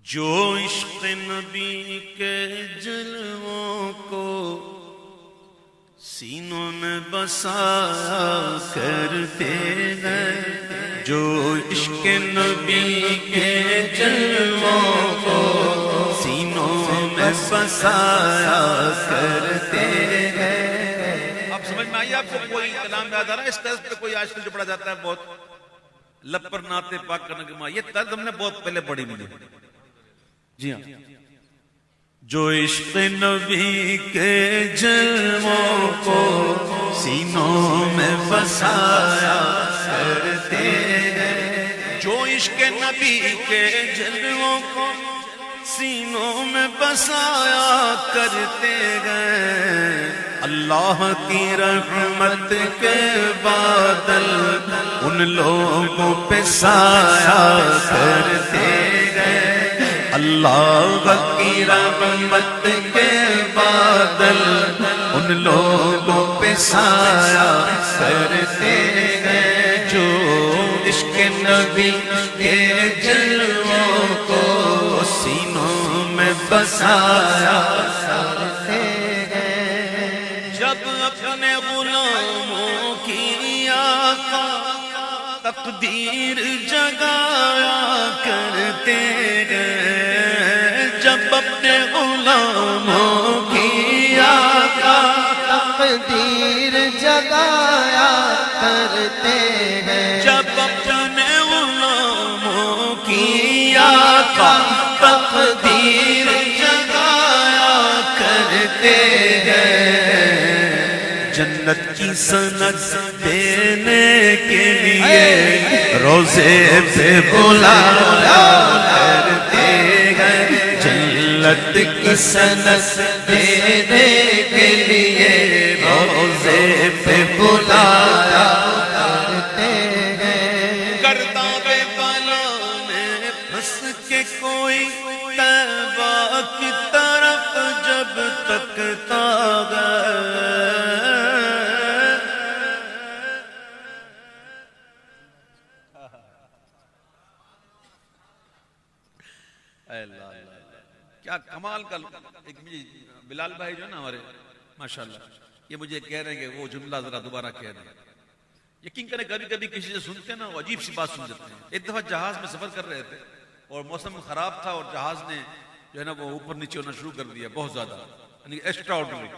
جو عشق نبی کے جلووں کو سینوں میں بسایا کرتے ہیں، جو عشق نبی کے جلووں کو سینوں میں بسایا کرتے ہیں۔ اب سمجھ میں آئیے آپ کو کوئی کلام یاد آ رہا ہے؟ اس طرز پہ کوئی آج کل جو پڑھا جاتا ہے بہت لب پر نعت پاک کرنے کے ماں، یہ طرز ہم نے بہت پہلے پڑھی مجھے۔ جی ہاں، جو عشق نبی کے جلووں کو سینوں میں بسایا کرتے ہیں، جو عشق نبی کے جلووں کو سینوں میں بسایا کرتے ہیں، اللہ کی رحمت کے بادل ان لوگوں پہ سایہ کرتے ہیں، اللہ کی رحمت کے بادل ان لوگوں پہ سایہ کرتے ہیں، جو عشق نبی کے جلووں کو سینوں میں بسایا کرتے ہیں۔ جب اپنے غلاموں کی آقا تقدیر جگایا کرتے ہیں، جب اپنے غلاموں کی آقا تقدیر جگایا کرتے ہیں، جب اپنے غلاموں کی آقا تقدیر جگایا کرتے ہیں، جنت کی سند دینے کے لیے روزے پہ بلایا کرتے ہیں، جنت کی سند دینے کے لیے روزے پہ بلایا کرتے ہیں، گرداب بالا میں پھنس کے کوئی طیبہ کی طرف جب تکتا گیا، کیا کمال کا ایک بلال بھائی جو ہے نا ہمارے ماشاءاللہ، یہ مجھے کہہ رہے ہیں کہ وہ جملہ ذرا دوبارہ کہہ رہے ہیں۔ یقین کریں کبھی کبھی کسی سے سنتے ہیں نا وہ عجیب سی بات سن جاتے ہیں۔ ایک دفعہ جہاز میں سفر کر رہے تھے اور موسم خراب تھا اور جہاز نے جو ہے نا وہ اوپر نیچے ہونا شروع کر دیا بہت زیادہ، یعنی ایکسٹرا آرڈنری،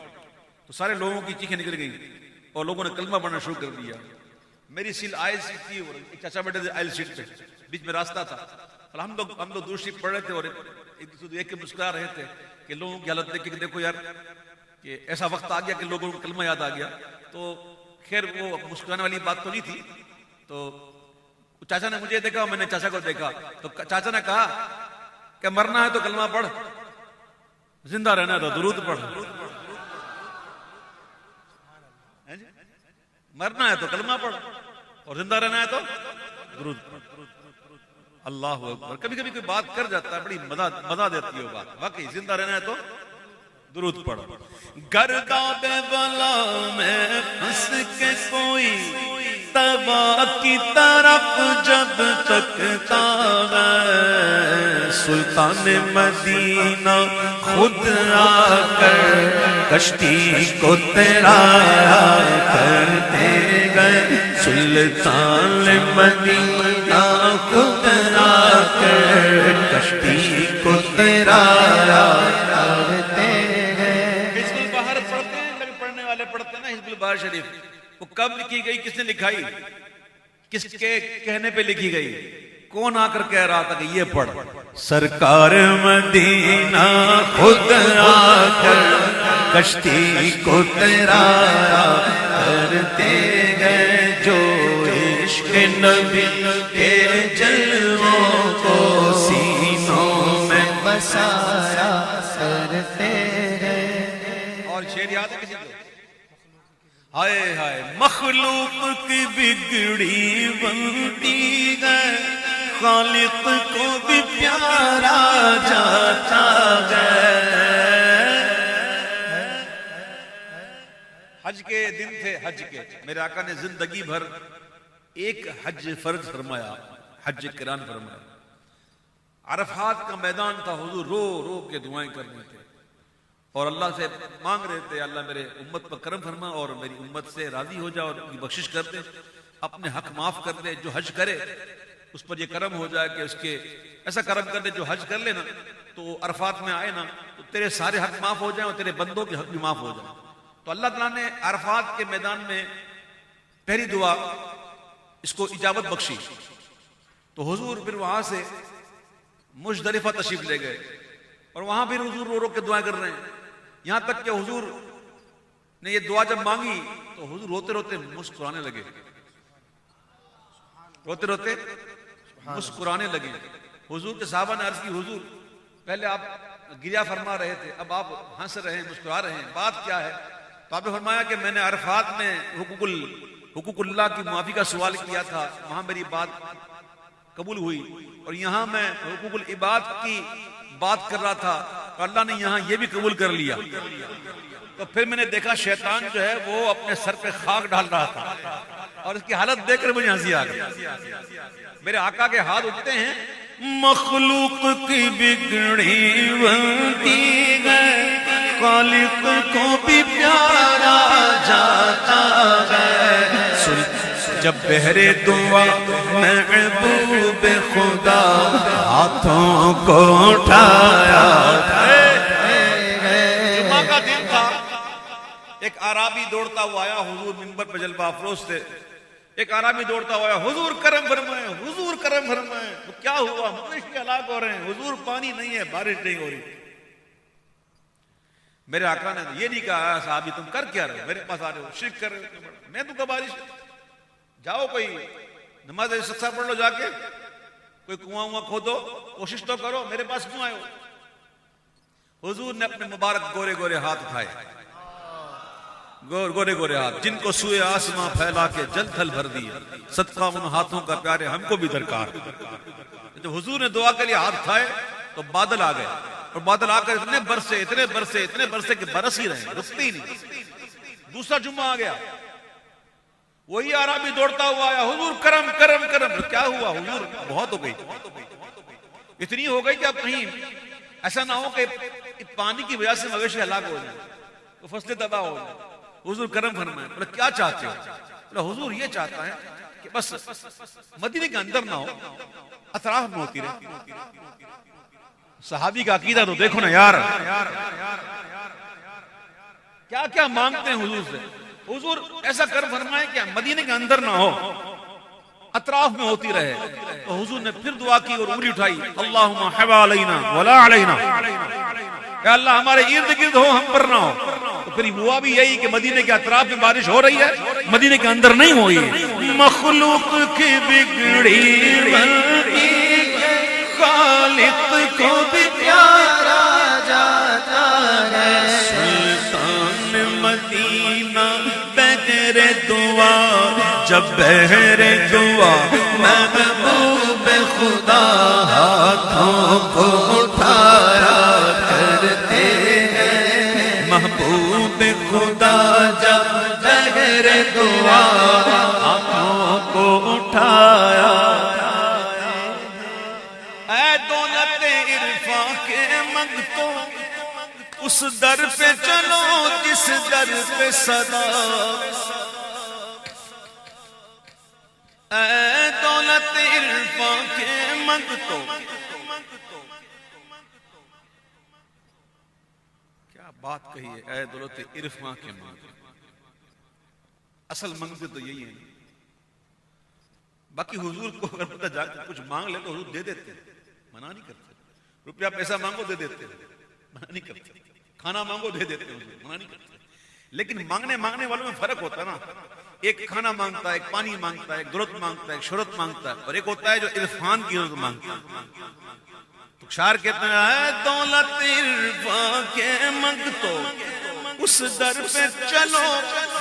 تو سارے لوگوں کی چیخیں نکل گئیں اور لوگوں نے کلمہ پڑھنا شروع کر دیا۔ میری سیل آئل سیٹ تھی اور ایک چاچا بیٹھے تھے آئل سیٹ پہ، بیچ میں راستہ تھا، اور ہم لوگ دوسری پڑھ رہے تھے اور ایک دوسرے دیکھ کے مسکرا رہے تھے کہ لوگوں کی حالت دیکھ کے دیکھو یار کہ ایسا وقت آ گیا کہ لوگوں کو کلمہ یاد آ گیا۔ تو خیر وہ مسکرانے والی بات تو نہیں تھی، تو چاچا نے مجھے دیکھا، میں نے چاچا کو دیکھا، تو چاچا نے کہا کہ مرنا ہے تو کلمہ پڑھ، زندہ رہنا ہے تو درود پڑھ، مرنا ہے تو کلمہ پڑھ اور زندہ رہنا ہے تو درود پڑھ۔ اللہ اکبر، کبھی کبھی کوئی بات کر جاتا ہے بڑی مزہ دیتی ہے وہ بات، واقعی زندہ رہنا ہے تو درود پڑھ۔ گرداب بالا میں پھنس کے کوئی طیبہ کی طرف جب تکتا ہے، سلطان مدینہ خود آ کر کشتی کو تیرایا کرتے گئے، سلطان مدینہ خود آ کر کشتی کو تیرایا کرتے ہیں۔ حزب البحر پڑھتے ہیں، لیکن پڑھنے والے پڑھتے ہیں نا حزب البحر شریف، وہ کب لکھی گئی، کس نے لکھائی، کس کے کہنے پہ لکھی گئی، کون آ کر کہہ رہا تھا کہ یہ پڑھ؟ سرکار مدینہ خود آ کر کشتی کو تیرایا کرتے ہیں، جو عشق نبی کے جلووں کو سینوں میں بسایا کرتے ہیں۔ اور شعر یاد ہے کسی کو؟ ہائے ہائے مخلوق کی بگڑی بنتی ہے، خالق کو بھی پیارا جاتا ہے۔ حج کے دن تھے، حج کے، میرے آقا نے زندگی بھر ایک حج فرض فرمایا، حج قران فرمایا، عرفات کا میدان تھا، حضور رو رو کے دعائیں کر رہے تھے اور اللہ سے مانگ رہے تھے اللہ میرے امت پر کرم فرما اور میری امت سے راضی ہو جا اور ان کی بخشش کر دے، اپنے حق معاف کر دے، جو حج کرے اس پر یہ کرم ہو جائے کہ اس کے ایسا کرم کر دے جو حج کر لے نا تو عرفات میں آئے نا تو تیرے سارے حق معاف ہو جائیں اور تیرے بندوں کے حق بھی معاف ہو جائیں۔ تو اللہ تعالیٰ نے عرفات کے میدان میں پہلی دعا اس کو اجابت بخشی، تو حضور پھر وہاں سے مزدلفہ تشریف لے گئے اور وہاں پھر حضور رو رو کے دعائیں کر رہے ہیں، یہاں تک کہ حضور نے یہ دعا جب مانگی تو حضور روتے روتے مسکرانے لگے، روتے روتے مسکرانے لگے۔ حضور کے صحابہ نے عرض کی حضور پہلے آپ گریہ فرما رہے تھے، اب آپ ہنس رہے ہیں مسکرا رہے ہیں، بات کیا ہے؟ تو آپ نے فرمایا کہ میں نے عرفات میں حقوق اللہ کی معافی کا سوال کیا تھا، وہاں میری بات قبول ہوئی اور یہاں میں حقوق العباد کی بات کر رہا تھا اور اللہ نے یہاں یہ بھی قبول کر لیا۔ تو پھر میں نے دیکھا شیطان جو ہے وہ اپنے سر پہ خاک ڈال رہا تھا اور اس کی حالت دیکھ کر مجھے ہنسی آ گئی۔ میرے آقا کے ہاتھ اٹھتے ہیں، مخلوق کی بگڑی بنتی ہے، خالق کو بھی پیارا جاتا ہے، جب بہرے دعا محبوب خدا ہاتھوں کو اٹھایا۔ جمعہ کا دن تھا، ایک اعرابی دوڑتا ہوا آیا، حضور منبر پہ جلوہ افروز تھے، ایک اعرابی دوڑتا ہوا آیا، حضور کرم فرمائیں، حضور کرم فرمائیں۔ تو کیا ہوا؟ مویشی ہلاک ہو رہے ہیں، حضور پانی نہیں ہے، بارش نہیں ہو رہی۔ میرے آقا نے یہ نہیں کہا صحابی تم کر کیا رہے ہو، میرے پاس آ رہے ہو، شرک کر رہے ہو، میں تو بارش، جاؤ کوئی نماز استخارہ پڑھ لو، جا کے کوئی کنواں کھودو، کوشش تو کرو، میرے پاس کیوں آئے ہو؟ حضور نے اپنے مبارک گورے گورے ہاتھ اٹھائے، گورے گورے ہاتھ جن کو سوئے آسماں پھیلا کے جل تھل بھر دیا، صدقہ ان ہاتھوں کا پیارے ہم کو بھی درکار۔ جب حضور نے دعا کے لیے ہاتھ اٹھائے تو بادل آ گئے اور بادل آ کر اتنے برسے کہ برس ہی رہے، رکتے ہی نہیں۔ دوسرا جمعہ آ گیا، وہی اعرابی دوڑتا ہوا آیا، حضور کرم کرم کرم۔ کیا ہوا حضور؟ بہت ہو گئی، اتنی ہو گئی کہ اب کہیں ایسا نہ ہو کہ پانی کی وجہ سے مویشی ہلاک ہو جائے تو فصلیں تباہ ہو جائے۔ حضور کرم فرمائے۔ بولا کیا چاہتے ہو؟ بولا حضور یہ چاہتا ہے کہ بس مدینے کے اندر نہ ہو، اطراف میں ہوتی رہے۔ صحابی کا عقیدہ تو دیکھو نا یار، کیا کیا مانگتے ہیں حضور سے۔ حضور ایسا کر فرمائے کہ مدینے کے اندر نہ ہو، اطراف میں ہوتی رہے۔ تو حضور نے پھر دعا کی اور انگلی اٹھائی، اللہم حوالینا ولا علینا، کہ اللہ ہمارے ارد گرد ہو، ہم پر نہ ہو۔ تو پھر ہوا بھی یہی کہ مدینے کے اطراف میں بارش ہو رہی ہے، مدینے کے اندر نہیں ہوئی۔ مخلوق کی بگڑی بنتی ہے، خالق کو بھی پیارا جاتا ہے، سلطان مدینہ بہر دعا، جب بہر دعا محبوب خدا ہاتھوں کو اٹھایا کرتے ہیں، محبوب خدا جب بہر دعا ہاتھوں کو اٹھایا۔ اے دولت عرفان کے منگتوں، اس در پہ چلو جس در پہ صدا، اے دولت عرفان کے منگتوں۔ کیا بات کہی ہے، اے دولت عرفان کے منگتوں۔ اصل منگتے تو یہی ہیں، باقی حضور کو اگر پتہ جا کے کچھ مانگ لے تو حضور دے دیتے، منع نہیں کرتے۔ روپیہ پیسہ مانگو دے دیتے، منع نہیں کرتے۔ کھانا مانگو دے دیتے حضور، منع نہیں کرتے۔ لیکن مانگنے والوں میں فرق ہوتا ہے نا، ایک کھانا مانگتا ہے، ایک پانی مانگتا ہے، ایک دولت مانگتا ہے، ایک شہرت مانگتا ہے، اور ایک ہوتا ہے جو عرفان کی ضرورت مانگتا ہے۔ تو شاعر کہتے ہیں، اے دولت عرفان کے منگتو، اس در پہ چلو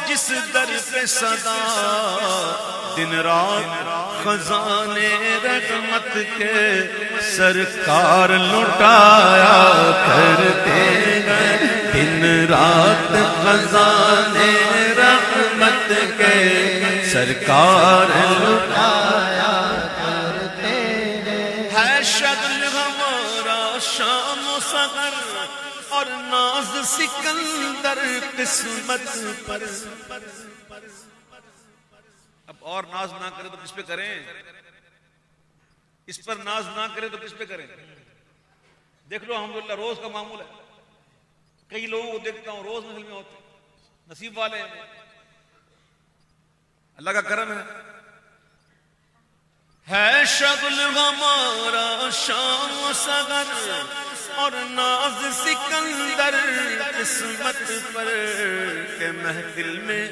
جس در پہ صدا، دن رات خزانے رحمت کے سرکار لٹایا کرتے ہیں، دن رات خزانے رحمت کے سرکار لٹایا کرتے ہیں۔ ہے شغل ہم شام و سحر اور ناز سکندر قسمت پر. اب اور ناز نہ کرے تو کس پہ کریں؟ اس پر ناز نہ کرے تو کس پہ کریں؟ دیکھ لو الحمدللہ روز کا معمول ہے. کئی لوگوں کو دیکھتا ہوں روز محفل میں ہوتے ہیں، نصیب والے ہیں، اللہ کا کرم ہے. ہے شغل ہمارا شام و سحر اور ناز سکندر قسمت پر کہ محفل میں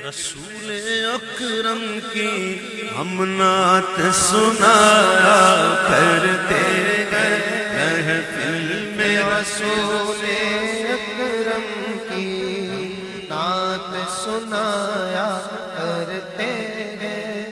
رسول اکرم کی ہم نعت سنایا کرتے ہیں. محفل میں رسول